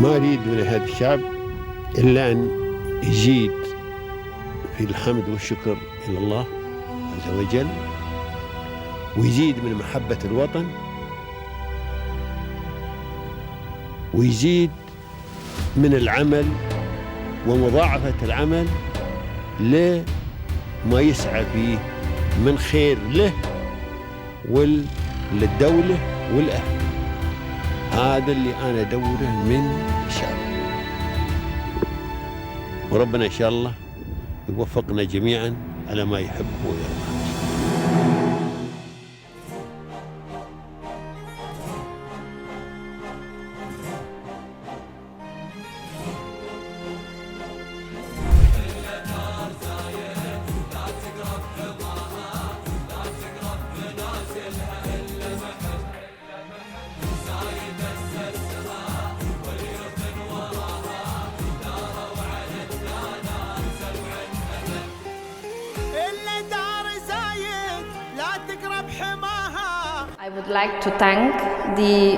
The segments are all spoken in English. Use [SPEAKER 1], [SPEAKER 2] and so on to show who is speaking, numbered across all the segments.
[SPEAKER 1] ما أريد من هذا الشعب إلا أن يزيد في الحمد والشكر إلى الله عز وجل، ويزيد من محبة الوطن، ويزيد من العمل ومضاعفة العمل لما يسعى فيه من خير له وللدولة والأهل. هذا اللي أنا أدوره من الشعب، وربنا إن شاء الله يوفقنا جميعا على ما يحب ويرضى.
[SPEAKER 2] I would like to thank the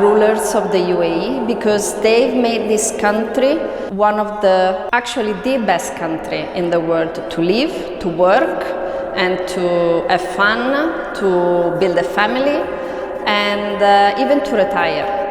[SPEAKER 2] rulers of the UAE because they've made this country one of actually the best country in the world to live, to work, and to have fun, to build a family, and even to retire.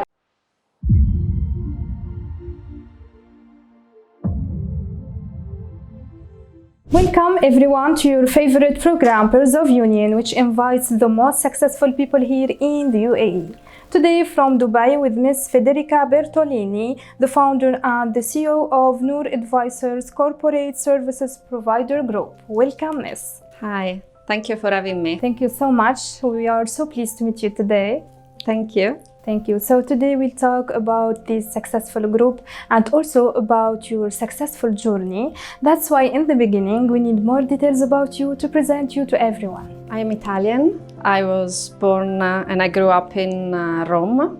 [SPEAKER 3] Welcome everyone to your favorite program, Pairs of Union, which invites the most successful people here in the UAE. Today from Dubai with Miss Federica Bertollini, the founder and the CEO of NUR Advisors Corporate Services Provider Group. Welcome, Miss.
[SPEAKER 2] Hi, thank you for having me.
[SPEAKER 3] Thank you so much. We are so pleased to meet you today.
[SPEAKER 2] Thank you.
[SPEAKER 3] Thank you. So today we'll talk about this successful group and also about your successful journey. That's why in the beginning we need more details about you to present you to everyone.
[SPEAKER 2] I am Italian. I was born and I grew up in Rome.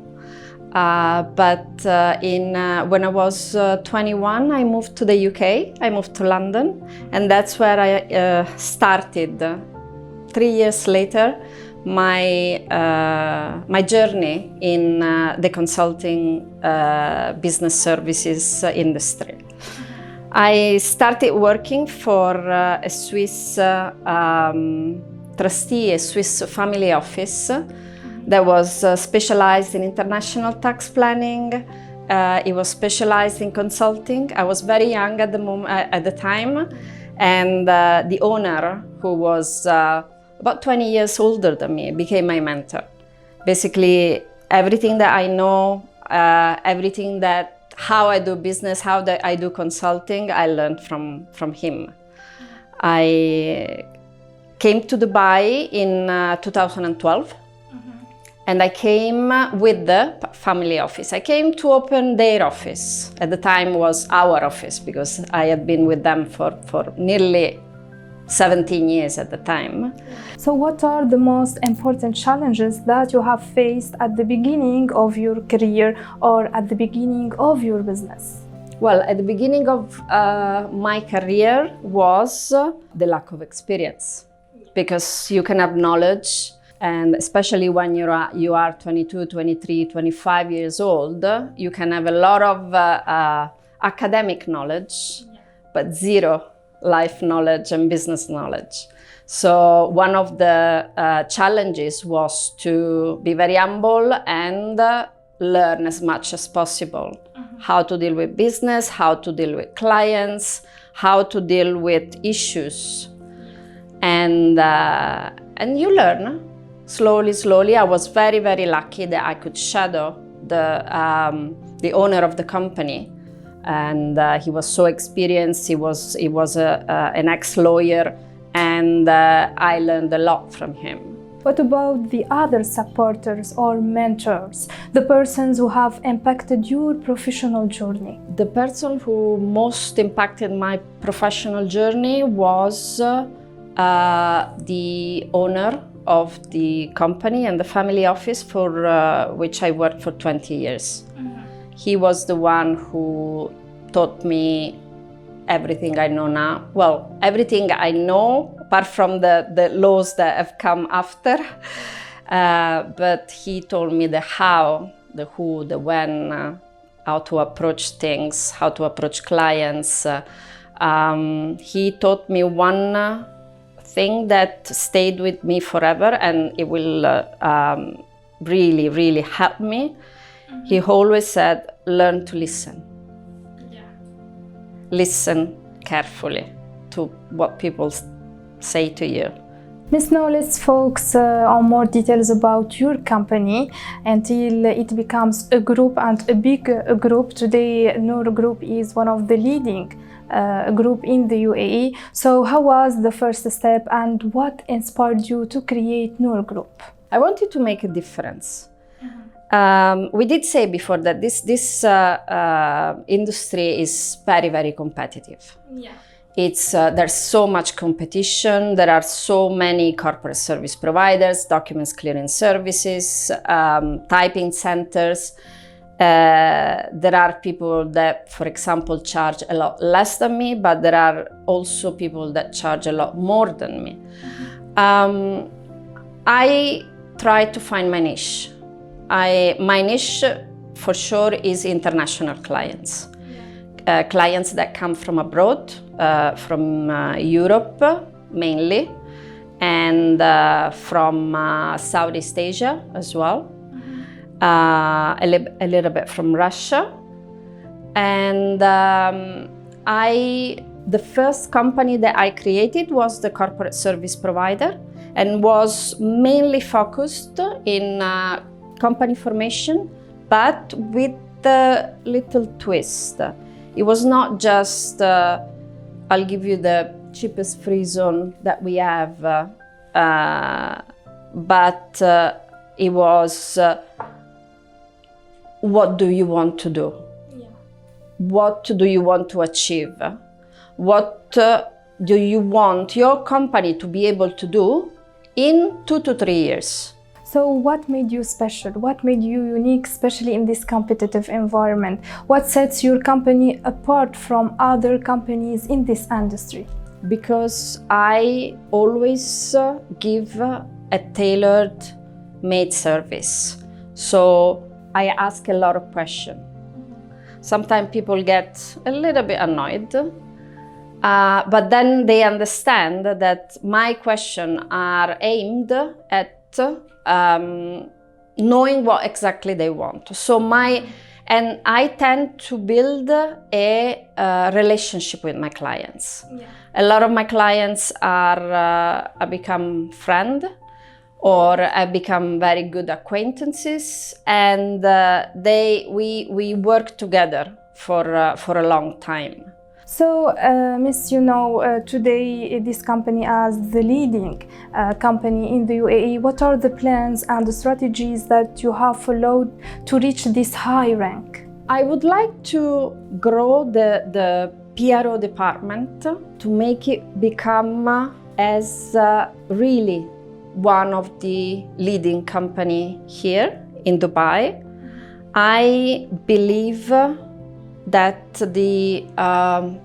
[SPEAKER 2] When I was 21, I moved to the UK. I moved to London, and that's where I started 3 years later my journey in the consulting business services industry. I started working for a Swiss trustee, a Swiss family office that was specialized in international tax planning. It was specialized in consulting. I was very young at the time, and the owner, who was about 20 years older than me, became my mentor. Basically, everything that I know, how I do business, how I do consulting, I learned from him. I came to Dubai in 2012, and I came with the family office. I came to open their office. At the time was our office because I had been with them for nearly 17 years at the time.
[SPEAKER 3] So what are the most important challenges that you have faced at the beginning of your career or at the beginning of your business?
[SPEAKER 2] Well, at the beginning of my career was the lack of experience, because you can have knowledge, and especially when you are 22, 23, 25 years old, you can have a lot of academic knowledge, but zero life knowledge and business knowledge. So one of the challenges was to be very humble and learn as much as possible. How to deal with business, how to deal with clients, how to deal with issues. And you learn slowly. I was very, very lucky that I could shadow the owner of the company. And he was so experienced. He was an ex-lawyer, and I learned a lot from him.
[SPEAKER 3] What about the other supporters or mentors, the persons who have impacted your professional journey?
[SPEAKER 2] The person who most impacted my professional journey was the owner of the company and the family office for which I worked for 20 years. He was the one who taught me everything I know now. Well, everything I know, apart from the laws that have come after. But he told me the how, the who, the when, how to approach things, how to approach clients. He taught me one thing that stayed with me forever, and it will really, really help me. He always said, learn to listen. Listen carefully to what people say to you.
[SPEAKER 3] Miss, now let's focus on more details about your company until it becomes a group and a big group. Today, NUR Group is one of the leading group in the UAE. So how was the first step and what inspired you to create NUR Group?
[SPEAKER 2] I wanted to make a difference. We did say before that this industry is very, very competitive.
[SPEAKER 3] Yeah.
[SPEAKER 2] There's so much competition. There are so many corporate service providers, documents clearing services, typing centers. There are people that, for example, charge a lot less than me, but there are also people that charge a lot more than me. I try to find my niche. My niche for sure is international clients. Clients that come from abroad, from Europe mainly, and from Southeast Asia as well, a little bit from Russia. And the first company that I created was the corporate service provider and was mainly focused in company formation, but with a little twist. It was not just, I'll give you the cheapest free zone that we have, but it was, what do you want to do? Yeah. What do you want to achieve? What do you want your company to be able to do in 2 to 3 years?
[SPEAKER 3] So what made you special? What made you unique, especially in this competitive environment? What sets your company apart from other companies in this industry?
[SPEAKER 2] Because I always give a tailored made service. So I ask a lot of questions. Sometimes people get a little bit annoyed, but then they understand that my questions are aimed at knowing what exactly they want. And I tend to build a relationship with my clients. Yeah. A lot of my clients are become friends or have become very good acquaintances, and we work together for a long time.
[SPEAKER 3] So, Miss, today this company as the leading company in the UAE, what are the plans and the strategies that you have followed to reach this high rank?
[SPEAKER 2] I would like to grow the PRO department to make it become as really one of the leading company here in Dubai. I believe that the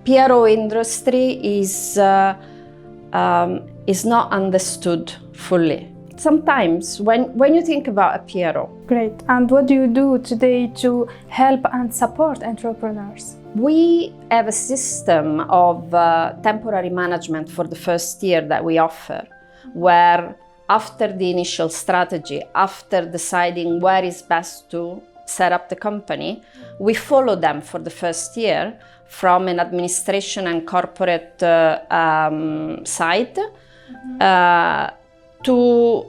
[SPEAKER 2] PRO industry is not understood fully. Sometimes when you think about a PRO.
[SPEAKER 3] Great. And what do you do today to help and support entrepreneurs?
[SPEAKER 2] We have a system of temporary management for the first year that we offer, where after the initial strategy, after deciding where is best to set up the company, we follow them for the first year from an administration and corporate side to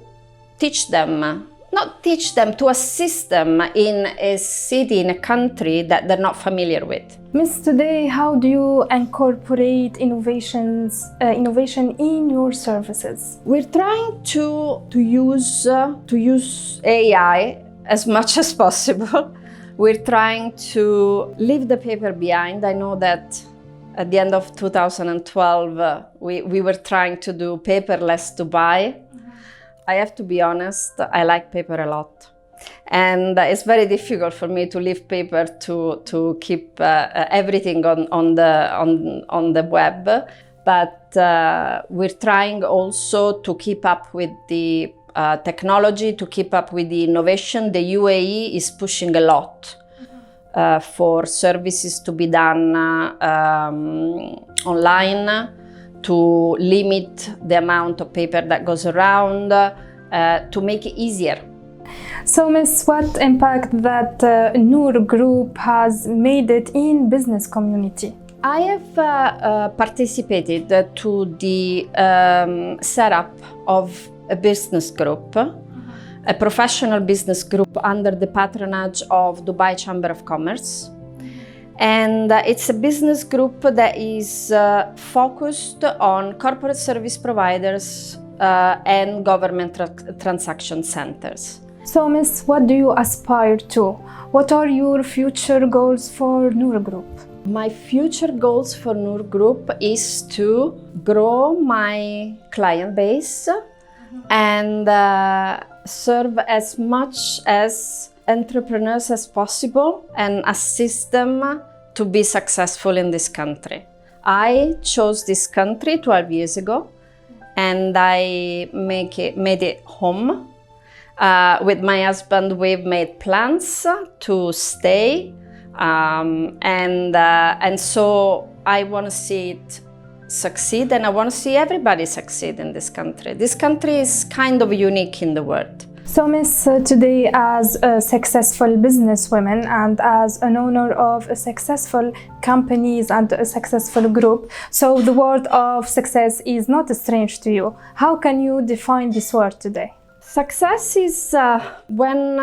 [SPEAKER 2] teach them, to assist them in a city, in a country that they're not familiar with.
[SPEAKER 3] Miss, today, how do you incorporate innovation in your services?
[SPEAKER 2] We're trying to use AI as much as possible. We're trying to leave the paper behind. I know that at the end of 2012, we were trying to do paperless Dubai. I have to be honest, I like paper a lot. And it's very difficult for me to leave paper to keep everything on the web. But we're trying also to keep up with the technology, to keep up with the innovation. The UAE is pushing a lot for services to be done online, to limit the amount of paper that goes around, to make it easier.
[SPEAKER 3] So, Miss, what impact that NUR group has made it in business community?
[SPEAKER 2] I have participated to the setup of a business group, a professional business group under the patronage of Dubai Chamber of Commerce. And it's a business group that is focused on corporate service providers and government transaction centers.
[SPEAKER 3] So, Miss, what do you aspire to? What are your future goals for NUR Group?
[SPEAKER 2] My future goals for NUR Group is to grow my client base and serve as much as entrepreneurs as possible and assist them to be successful in this country. I chose this country 12 years ago and I made it home. With my husband, we've made plans to stay, and so I want to see it succeed, and I want to see everybody succeed in this country. This country is kind of unique in the world.
[SPEAKER 3] So, Miss, today as a successful businesswoman and as an owner of a successful companies and a successful group, so the word of success is not strange to you. How can you define this word today?
[SPEAKER 2] Success is when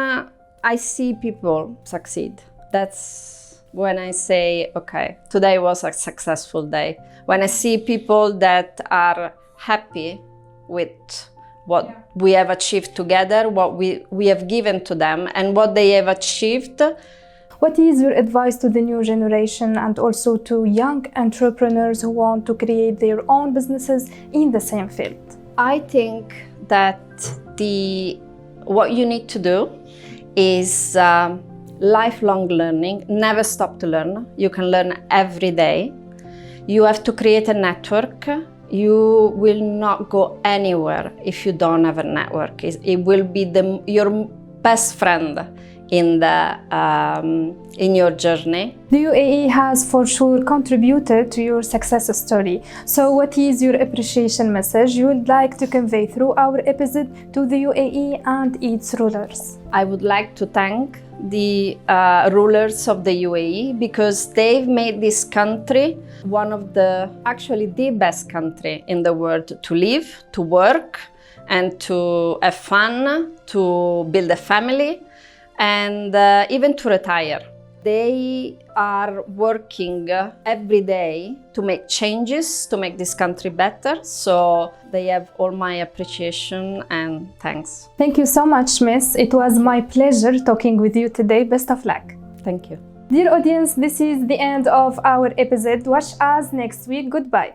[SPEAKER 2] I see people succeed. That's when I say, okay, today was a successful day. When I see people that are happy with what we have achieved together, what we have given to them, and what they have achieved.
[SPEAKER 3] What is your advice to the new generation and also to young entrepreneurs who want to create their own businesses in the same field?
[SPEAKER 2] I think that what you need to do is lifelong learning. Never stop to learn. You can learn every day. You have to create a network. You will not go anywhere if you don't have a network. It will be your best friend in your journey.
[SPEAKER 3] The UAE has for sure contributed to your success story. So what is your appreciation message you would like to convey through our episode to the UAE and its rulers?
[SPEAKER 2] I would like to thank the rulers of the UAE because they've made this country one of the best country in the world to live, to work, and to have fun, to build a family, and even to retire. They are working every day to make changes, to make this country better. So they have all my appreciation and thanks.
[SPEAKER 3] Thank you so much, Miss. It was my pleasure talking with you today. Best of luck.
[SPEAKER 2] Thank you.
[SPEAKER 3] Dear audience, this is the end of our episode. Watch us next week. Goodbye.